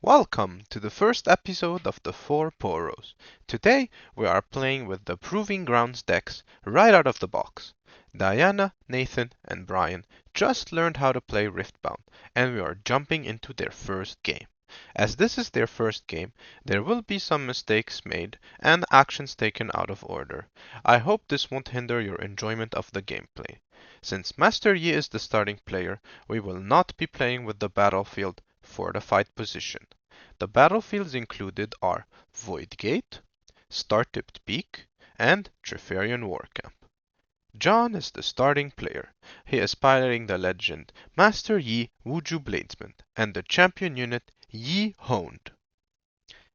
Welcome to the first episode of the Four Poros. Today we are playing with the Proving Grounds decks right out of the box. Diana, Nathan, and Brian just learned how to play Riftbound, and we are jumping into their first game. As this is their first game, there will be some mistakes made and actions taken out of order. I hope this won't hinder your enjoyment of the gameplay. Since Master Yi is the starting player, we will not be playing with the battlefield fortified position. The battlefields included are Void Gate, Star-Tipped Peak, and Trifarian War Camp. John is the starting player. He is piloting the legend Master Yi Wuju Bladesman and the champion unit Yi Honed.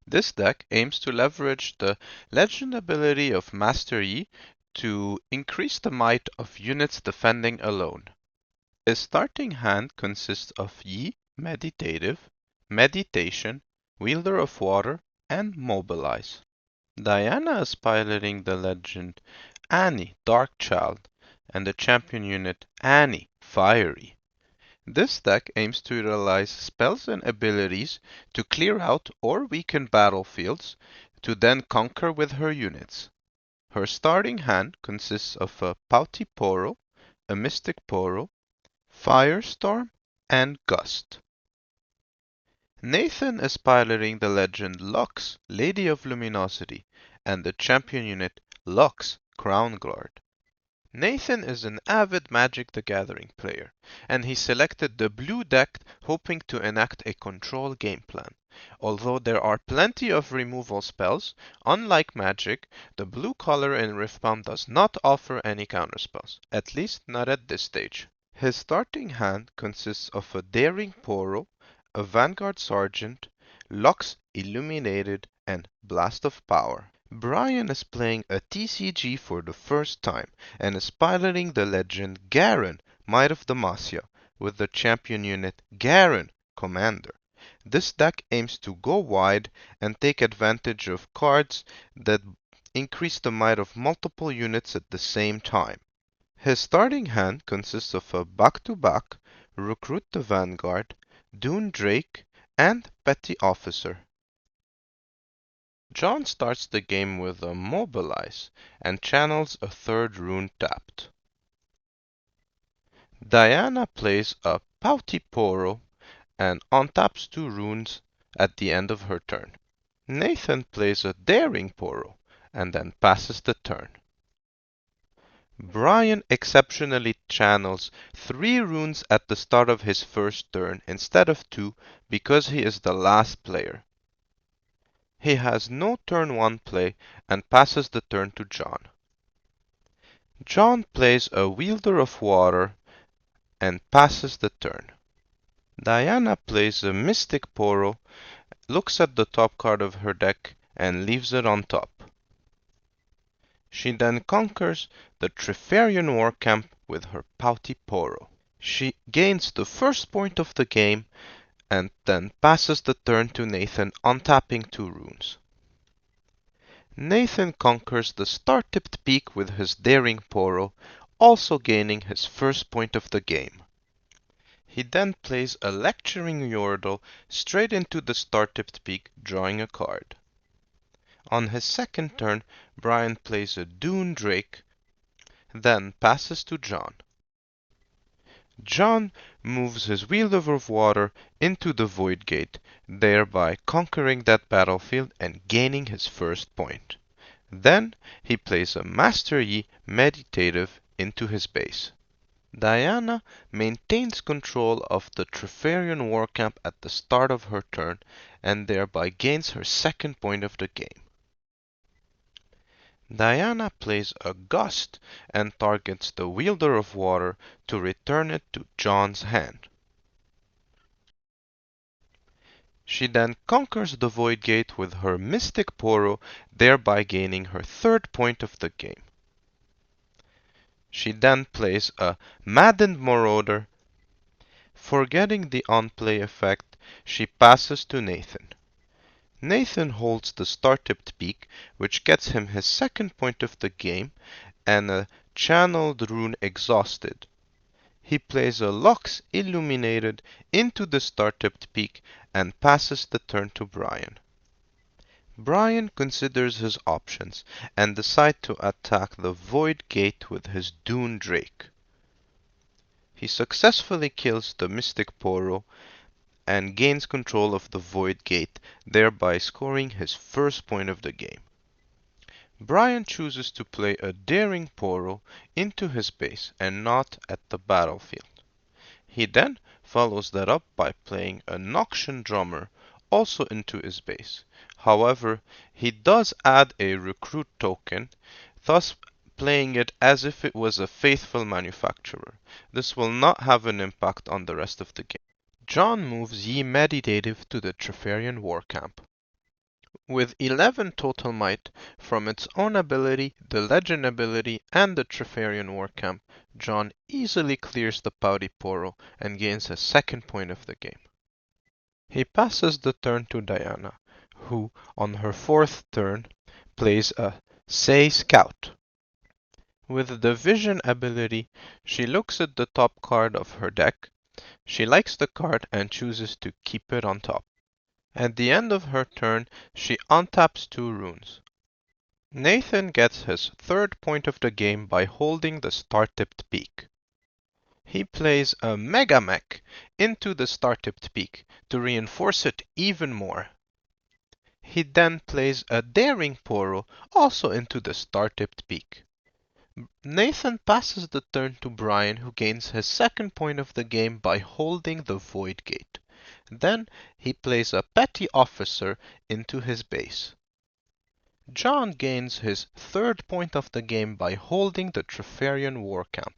This deck aims to leverage the legend ability of Master Yi to increase the might of units defending alone. His starting hand consists of Yi, Meditative, Meditation, Wielder of Water, and Mobilize. Diana is piloting the legend Annie, Dark Child, and the champion unit Annie, Fiery. This deck aims to utilize spells and abilities to clear out or weaken battlefields to then conquer with her units. Her starting hand consists of a Pauti Poro, a Mystic Poro, Firestorm, and Gust. Nathan is piloting the legend Lux, Lady of Luminosity, and the champion unit Lux, Crown Guard. Nathan is an avid Magic the Gathering player, and he selected the blue deck hoping to enact a control game plan. Although there are plenty of removal spells, unlike Magic, the blue color in Riftbound does not offer any counterspells, at least not at this stage. His starting hand consists of a Daring Poro, a Vanguard Sergeant, Lux Illuminated, and Blast of Power. Brian is playing a TCG for the first time and is piloting the legend Garen, Might of Demacia, with the champion unit Garen, Commander. This deck aims to go wide and take advantage of cards that increase the might of multiple units at the same time. His starting hand consists of a back-to-back, Recruit the Vanguard, Dune Drake, and Petty Officer. John starts the game with a Mobilize and channels a third rune tapped. Diana plays a Pauti Poro and untaps 2 runes at the end of her turn. Nathan plays a Daring Poro and then passes the turn. Brian exceptionally channels 3 runes at the start of his first turn instead of 2 because he is the last player. He has no turn 1 play and passes the turn to John. John plays a Wielder of Water and passes the turn. Diana plays a Mystic Poro, looks at the top card of her deck and leaves it on top. She then conquers the Trifarian War Camp with her Pauti Poro. She gains the first point of the game and then passes the turn to Nathan, untapping 2 runes. Nathan conquers the Star-Tipped Peak with his Daring Poro, also gaining his first point of the game. He then plays a Lecturing Yordle straight into the Star-Tipped Peak, drawing a card. On his second turn, Brian plays a Dune Drake, then passes to John. John moves his Wielder of Water into the Void Gate, thereby conquering that battlefield and gaining his first point. Then he plays a Master Yi Meditative into his base. Diana maintains control of the Trifarian War Camp at the start of her turn and thereby gains her second point of the game. Diana plays a Gust and targets the Wielder of Water to return it to John's hand. She then conquers the Void Gate with her Mystic Poro, thereby gaining her third point of the game. She then plays a Maddened Marauder. Forgetting the on-play effect, she passes to Nathan. Nathan holds the Star-Tipped Peak, which gets him his second point of the game, and a channeled rune Exhausted. He plays a Lux Illuminated into the Star-Tipped Peak and passes the turn to Brian. Brian considers his options and decides to attack the Void Gate with his Dune Drake. He successfully kills the Mystic Poro and gains control of the Void Gate, thereby scoring his first point of the game. Brian chooses to play a Daring Poro into his base and not at the battlefield. He then follows that up by playing a Noxian Drummer also into his base. However, he does add a recruit token, thus playing it as if it was a faithful manufacturer. This will not have an impact on the rest of the game. John moves Yi Meditative to the Treferian War Camp. With 11 total might from its own ability, the legend ability, and the Treferian War Camp, John easily clears the Pouty Poro and gains a second point of the game. He passes the turn to Diana, who, on her fourth turn, plays a Say Scout. With the Vision ability, she looks at the top card of her deck. She likes the card and chooses to keep it on top. At the end of her turn, she untaps 2 runes. Nathan gets his third point of the game by holding the Star-Tipped Peak. He plays a Mega Mech into the Star-Tipped Peak to reinforce it even more. He then plays a Daring Poro also into the Star-Tipped Peak. Nathan passes the turn to Brian, who gains his second point of the game by holding the Void Gate. Then he plays a Petty Officer into his base. John gains his third point of the game by holding the Treferian War Camp.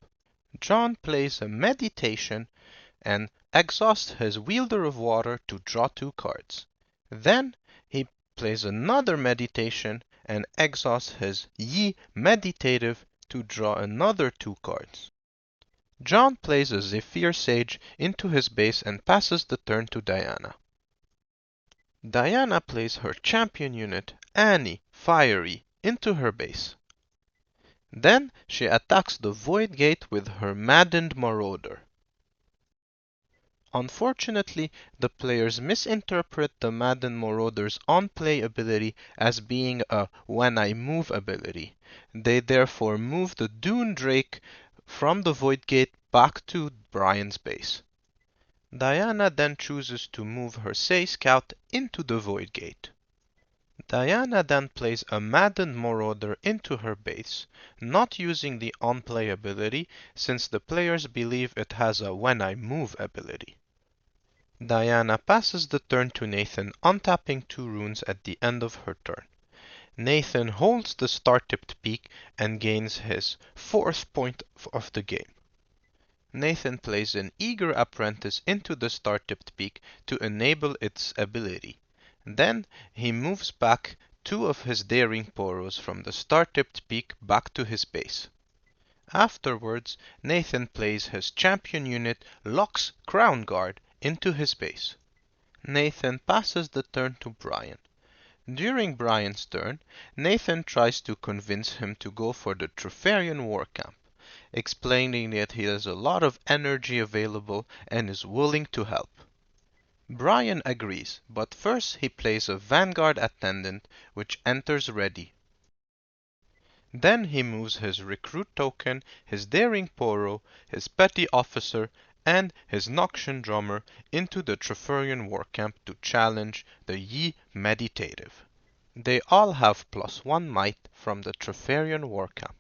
John plays a Meditation and exhausts his Wielder of Water to draw 2 cards. Then he plays another Meditation and exhausts his Yi Meditative to draw another 2 cards. John plays a Zephyr Sage into his base and passes the turn to Diana. Diana plays her champion unit, Annie Fiery, into her base. Then she attacks the Void Gate with her Maddened Marauder. Unfortunately, the players misinterpret the Maddened Marauder's on-play ability as being a When I Move ability. They therefore move the Dune Drake from the Void Gate back to Brian's base. Diana then chooses to move her Say Scout into the Void Gate. Diana then plays a Maddened Marauder into her base, not using the on-play ability since the players believe it has a When I Move ability. Diana passes the turn to Nathan, untapping 2 runes at the end of her turn. Nathan holds the Star-Tipped Peak and gains his fourth point of the game. Nathan plays an Eager Apprentice into the Star-Tipped Peak to enable its ability. Then he moves back 2 of his Daring Poros from the Star-Tipped Peak back to his base. Afterwards, Nathan plays his champion unit, Locke's Crown Guard, into his base. Nathan passes the turn to Brian. During Brian's turn, Nathan tries to convince him to go for the Treferian War Camp, explaining that he has a lot of energy available and is willing to help. Brian agrees, but first he plays a Vanguard Attendant, which enters ready. Then he moves his Recruit token, his Daring Poro, his Petty Officer, and his Noxian Drummer into the Treferian War Camp to challenge the Yi Meditative. They all have +1 might from the Treferian War Camp.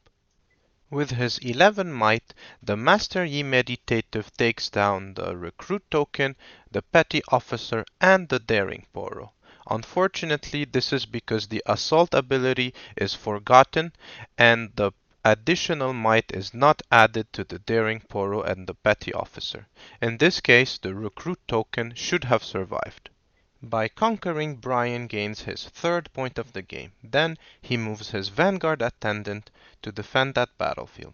With his 11 might, the Master Yi Meditative takes down the Recruit token, the Petty Officer, and the Daring Poro. Unfortunately, this is because the Assault ability is forgotten and the additional might is not added to the Daring Poro and the Petty Officer. In this case, the Recruit token should have survived. By conquering, Brian gains his third point of the game. Then he moves his Vanguard Attendant to defend that battlefield.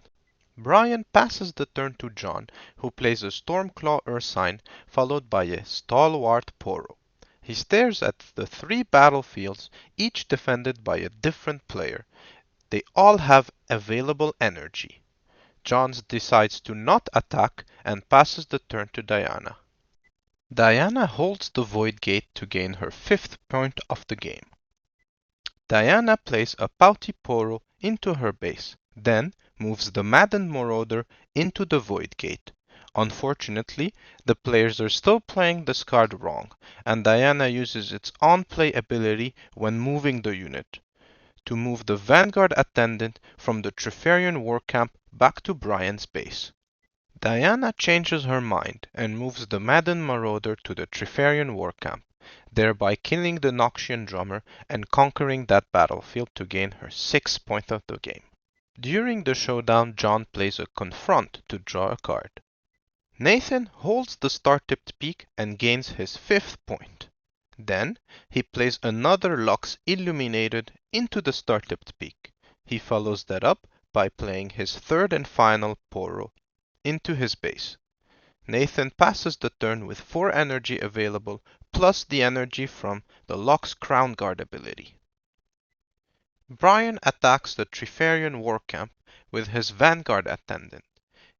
Brian passes the turn to John, who plays a Stormclaw Ursine followed by a Stalwart Poro. He stares at the 3 battlefields, each defended by a different player. They all have available energy. John decides to not attack and passes the turn to Diana. Diana holds the Void Gate to gain her 5th point of the game. Diana plays a Pouty Poro into her base, then moves the Maddened Marauder into the Void Gate. Unfortunately, the players are still playing this card wrong, and Diana uses its on-play ability when moving the unit to move the Vanguard Attendant from the Trifarian War Camp back to Brian's base. Diana changes her mind and moves the Madden Marauder to the Trifarian War Camp, thereby killing the Noxian drummer and conquering that battlefield to gain her 6th point of the game. During the showdown, John plays a Confront to draw a card. Nathan holds the star-tipped peak and gains his 5th point. Then, he plays another Lux Illuminated into the star-tipped peak. He follows that up by playing his 3rd and final Poro into his base. Nathan passes the turn with 4 energy available, plus the energy from the Lux Crown Guard ability. Brian attacks the Trifarian War Camp with his Vanguard Attendant.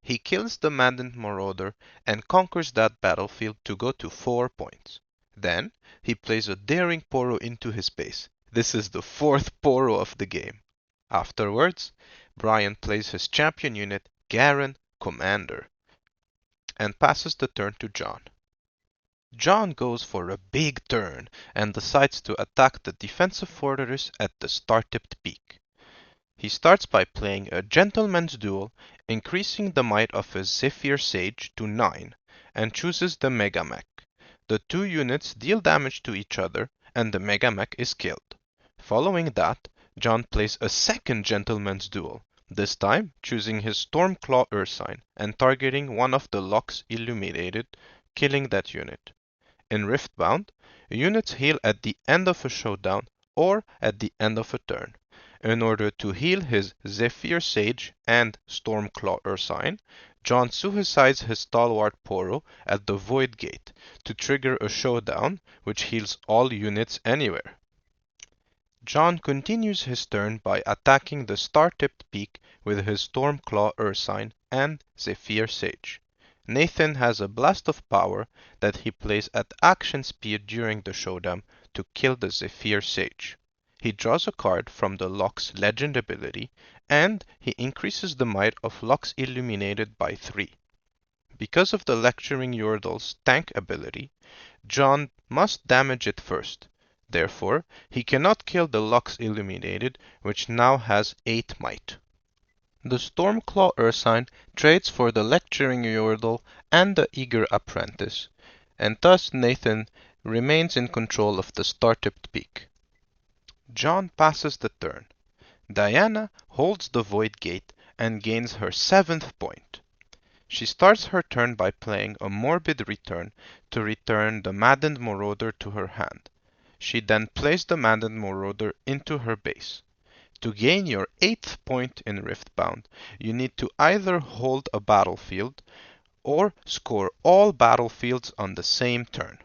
He kills the Maddened Marauder and conquers that battlefield to go to 4 points. Then, he plays a Daring Poro into his base. This is the 4th Poro of the game. Afterwards, Brian plays his champion unit, Garen Commander, and passes the turn to John. John goes for a big turn and decides to attack the defensive fortress at the star-tipped peak. He starts by playing a Gentleman's Duel, increasing the might of his Zephyr Sage to 9, and chooses the Megamech. The 2 units deal damage to each other, and the Megamech is killed. Following that, John plays a second Gentleman's Duel, this time choosing his Stormclaw Ursine and targeting one of the Lux Illuminated, killing that unit. In Riftbound, units heal at the end of a showdown or at the end of a turn. In order to heal his Zephyr Sage and Stormclaw Ursine, John suicides his Stalwart Poro at the Void Gate to trigger a showdown which heals all units anywhere. John continues his turn by attacking the star-tipped peak with his Stormclaw Ursine and Zephyr Sage. Nathan has a Blast of Power that he plays at action speed during the showdown to kill the Zephyr Sage. He draws a card from the Lux Legend ability, and he increases the might of Lux Illuminated by 3. Because of the Lecturing Yordle's tank ability, John must damage it first. Therefore, he cannot kill the Lux Illuminated, which now has 8 might. The Stormclaw Ursine trades for the Lecturing Yordle and the Eager Apprentice, and thus Nathan remains in control of the star-tipped peak. John passes the turn. Diana holds the Void Gate and gains her 7th point. She starts her turn by playing a Morbid Return to return the Maddened Marauder to her hand. She then plays the Maddened Marauder into her base. To gain your 8th point in Riftbound, you need to either hold a battlefield or score all battlefields on the same turn.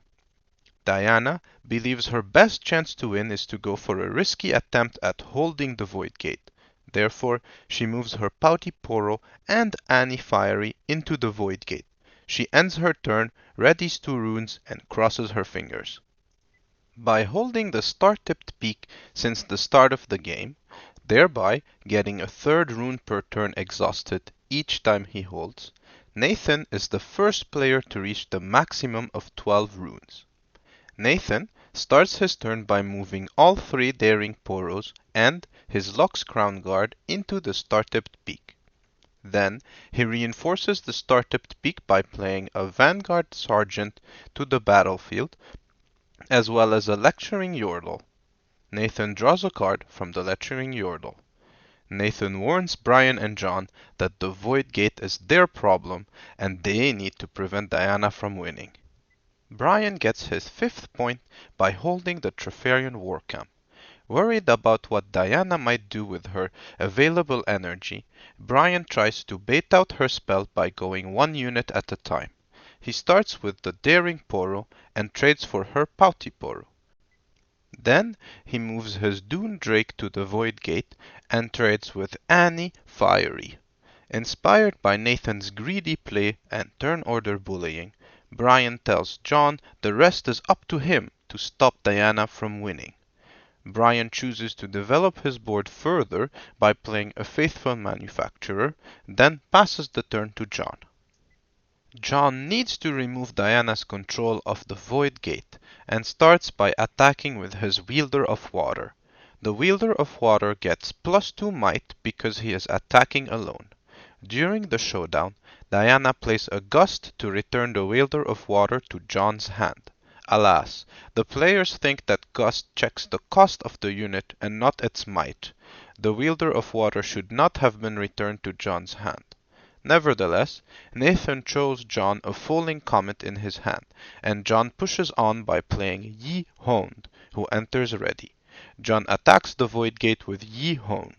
Diana believes her best chance to win is to go for a risky attempt at holding the Void Gate. Therefore, she moves her Pouty Poro and Annie Fiery into the Void Gate. She ends her turn, readies 2 runes, and crosses her fingers. By holding the star-tipped peak since the start of the game, thereby getting a 3rd rune per turn exhausted each time he holds, Nathan is the first player to reach the maximum of 12 runes. Nathan starts his turn by moving all 3 Daring Poros and his Lux Crown Guard into the star-tipped peak. Then, he reinforces the star-tipped peak by playing a Vanguard Sergeant to the battlefield, as well as a Lecturing Yordle. Nathan draws a card from the Lecturing Yordle. Nathan warns Brian and John that the Void Gate is their problem and they need to prevent Diana from winning. Brian gets his 5th point by holding the Trifarian War Camp. Worried about what Diana might do with her available energy, Brian tries to bait out her spell by going 1 unit at a time. He starts with the Daring Poro and trades for her Pouty Poro. Then he moves his Dune Drake to the Void Gate and trades with Annie Fiery. Inspired by Nathan's greedy play and turn order bullying, Brian tells John the rest is up to him to stop Diana from winning. Brian chooses to develop his board further by playing a faithful manufacturer, then passes the turn to John. John needs to remove Diana's control of the Void Gate and starts by attacking with his Wielder of Water. The Wielder of Water gets +2 might because he is attacking alone. During the showdown, Diana plays a Gust to return the Wielder of Water to John's hand. Alas, the players think that Gust checks the cost of the unit and not its might. The Wielder of Water should not have been returned to John's hand. Nevertheless, Nathan shows John a falling comet in his hand, and John pushes on by playing Yi Hound, who enters ready. John attacks the Void Gate with Yi Hound.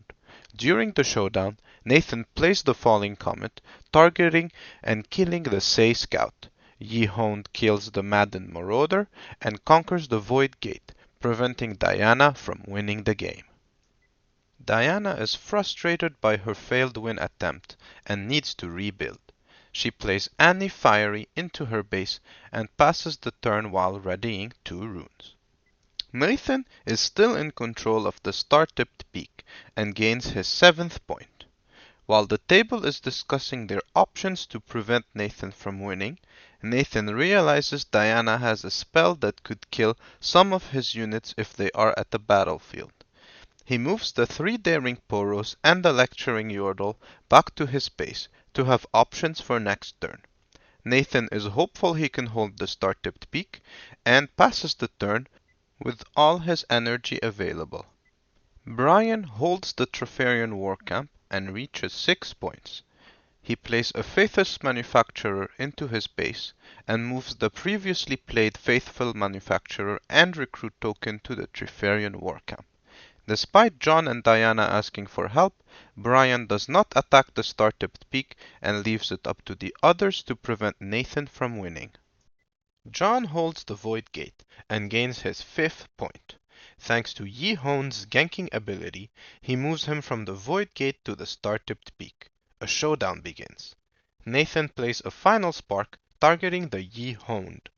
During the showdown, Nathan plays the falling comet, targeting and killing the Sei Scout. Yi Hound kills the maddened Marauder and conquers the Void Gate, preventing Diana from winning the game. Diana is frustrated by her failed win attempt and needs to rebuild. She plays Annie Fiery into her base and passes the turn while readying 2 runes. Nathan is still in control of the star-tipped peak and gains his 7th point. While the table is discussing their options to prevent Nathan from winning, Nathan realizes Diana has a spell that could kill some of his units if they are at the battlefield. He moves the 3 Daring Poros and the Lecturing Yordle back to his base to have options for next turn. Nathan is hopeful he can hold the star-tipped peak and passes the turn with all his energy available. Brian holds the Treferian War Camp and reaches 6 points. He plays a Faithless Manufacturer into his base and moves the previously played Faithful Manufacturer and Recruit token to the Treferian War Camp. Despite John and Diana asking for help, Brian does not attack the star-tipped peak and leaves it up to the others to prevent Nathan from winning. John holds the Void Gate and gains his 5th point. Thanks to Yi Hound's ganking ability, he moves him from the Void Gate to the star-tipped peak. A showdown begins. Nathan plays a final spark, targeting the Yi Hound.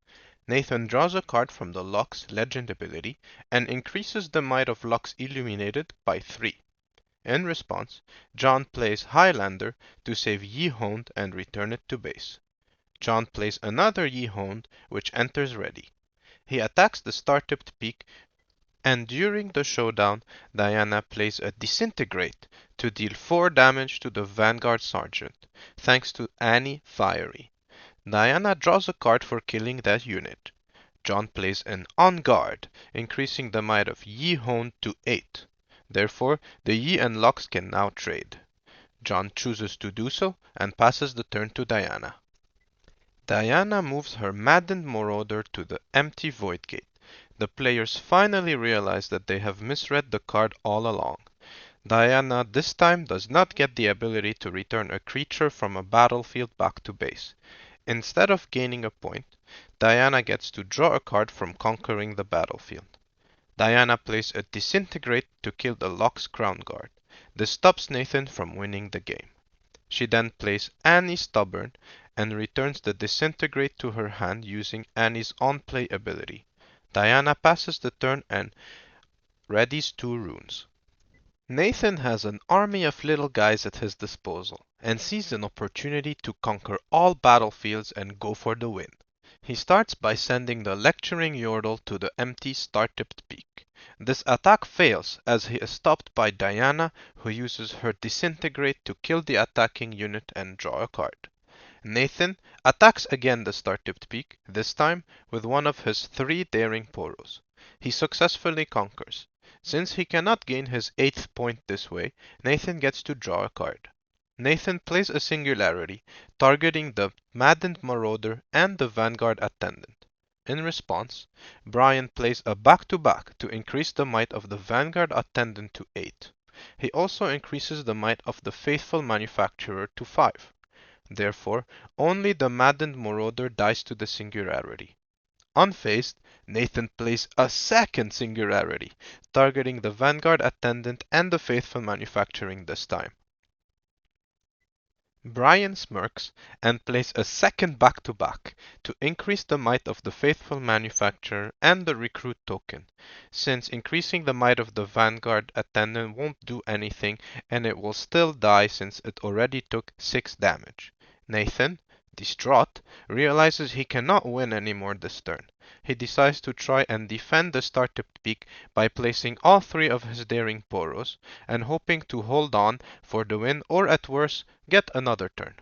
Nathan draws a card from the Lux legend ability and increases the might of Lux Illuminated by 3. In response, John plays Highlander to save Yi Hound and return it to base. John plays another Yi Hound, which enters ready. He attacks the star-tipped peak, and during the showdown, Diana plays a Disintegrate to deal 4 damage to the Vanguard Sergeant, thanks to Annie Fiery. Diana draws a card for killing that unit. John plays an On Guard, increasing the might of Yi Hound to 8. Therefore, the Yi and Lux can now trade. John chooses to do so and passes the turn to Diana. Diana moves her maddened Marauder to the empty Void Gate. The players finally realize that they have misread the card all along. Diana this time does not get the ability to return a creature from a battlefield back to base. Instead of gaining a point, Diana gets to draw a card from conquering the battlefield. Diana plays a Disintegrate to kill the Lux Crown Guard. This stops Nathan from winning the game. She then plays Annie Stubborn and returns the Disintegrate to her hand using Annie's on-play ability. Diana passes the turn and readies 2 runes. Nathan has an army of little guys at his disposal and sees an opportunity to conquer all battlefields and go for the win. He starts by sending the Lecturing Yordle to the empty star-tipped peak. This attack fails as he is stopped by Diana, who uses her Disintegrate to kill the attacking unit and draw a card. Nathan attacks again the star-tipped peak, this time with one of his 3 Daring Poros. He successfully conquers. Since he cannot gain his 8th point this way, Nathan gets to draw a card. Nathan plays a Singularity, targeting the maddened Marauder and the Vanguard Attendant. In response, Brian plays a back-to-back to increase the might of the Vanguard Attendant to 8. He also increases the might of the Faithful Manufacturer to 5. Therefore, only the maddened Marauder dies to the Singularity. Unfazed, Nathan plays a second Singularity, targeting the Vanguard Attendant and the Faithful Manufacturing this time. Brian smirks and plays a second back-to-back to increase the might of the faithful manufacturer and the recruit token, since increasing the might of the vanguard attendant won't do anything and it will still die since it already took 6 damage. Nathan, distraught, realizes he cannot win anymore this turn. He decides to try and defend the startup peak by placing all 3 of his daring poros and hoping to hold on for the win or at worst get another turn.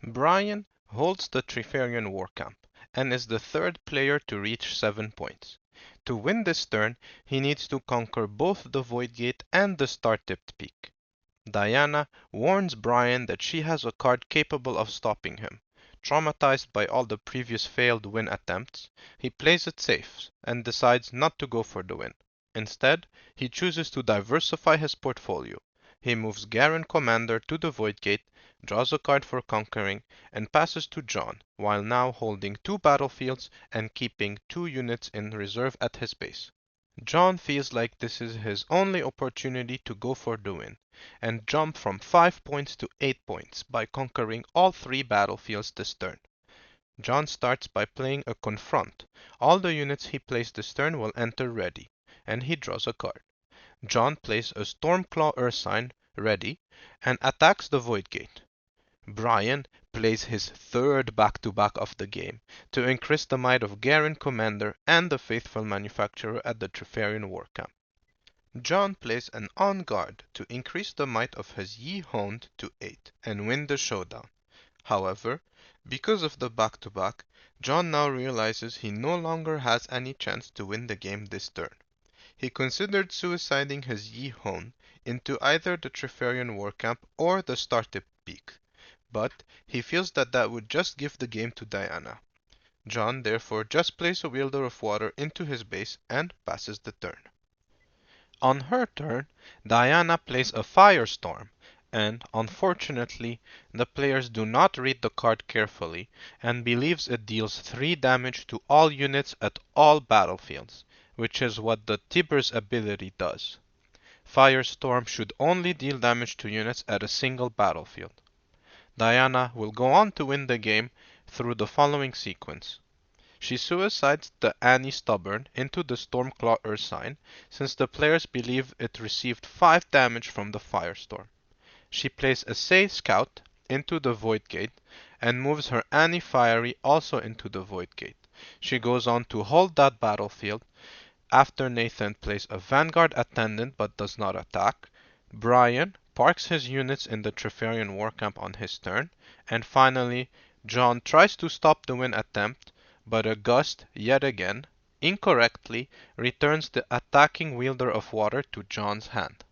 Brian holds the Trifarian war camp and is the 3rd player to reach 7 points. To win this turn, he needs to conquer both the Void Gate and the Star-Tipped Peak. Diana warns Brian that she has a card capable of stopping him. Traumatized by all the previous failed win attempts, he plays it safe and decides not to go for the win. Instead, he chooses to diversify his portfolio. He moves Garen Commander to the Void Gate, draws a card for conquering, and passes to John, while now holding 2 battlefields and keeping 2 units in reserve at his base. John feels like this is his only opportunity to go for the win, and jump from 5 points to 8 points by conquering all 3 battlefields this turn. John starts by playing a Confront. All the units he plays this turn will enter ready, and he draws a card. John plays a Stormclaw Ursine ready and attacks the Void Gate. Brian plays his 3rd back-to-back of the game to increase the might of Garen Commander and the faithful manufacturer at the Trifarian war camp. John plays an On Guard to increase the might of his Yi Hound to 8 and win the showdown. However, because of the back-to-back, John now realizes he no longer has any chance to win the game this turn. He considered suiciding his Yi Hound into either the Trifarian war camp or the Star-Tipped Peak, but he feels that that would just give the game to Diana. John therefore just plays a Wielder of Water into his base and passes the turn. On her turn, Diana plays a Firestorm, and unfortunately, the players do not read the card carefully and believes it deals 3 damage to all units at all battlefields, which is what the Tiber's ability does. Firestorm should only deal damage to units at a single battlefield. Diana will go on to win the game through the following sequence. She suicides the Annie Stubborn into the Stormclaw Ursine, since the players believe it received 5 damage from the Firestorm. She plays a Say Scout into the Void Gate and moves her Annie Fiery also into the Void Gate. She goes on to hold that battlefield after Nathan plays a Vanguard Attendant but does not attack. Brian parks his units in the Trifarian war camp on his turn, and finally, John tries to stop the win attempt, but a gust, yet again, incorrectly returns the attacking Wielder of Water to John's hand.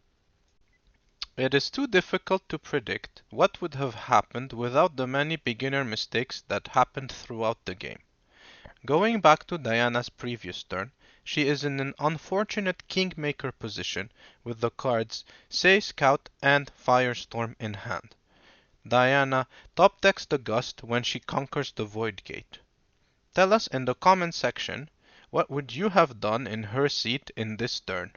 It is too difficult to predict what would have happened without the many beginner mistakes that happened throughout the game. Going back to Diana's previous turn, she is in an unfortunate Kingmaker position with the cards Say Scout and Firestorm in hand. Diana top decks the Gust when she conquers the Void Gate. Tell us in the comment section, what would you have done in her seat in this turn?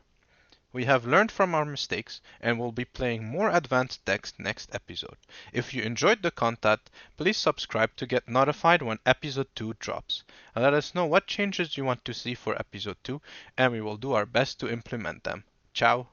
We have learned from our mistakes and will be playing more advanced decks next episode. If you enjoyed the content, please subscribe to get notified when episode 2 drops. Let us know what changes you want to see for episode 2 and we will do our best to implement them. Ciao!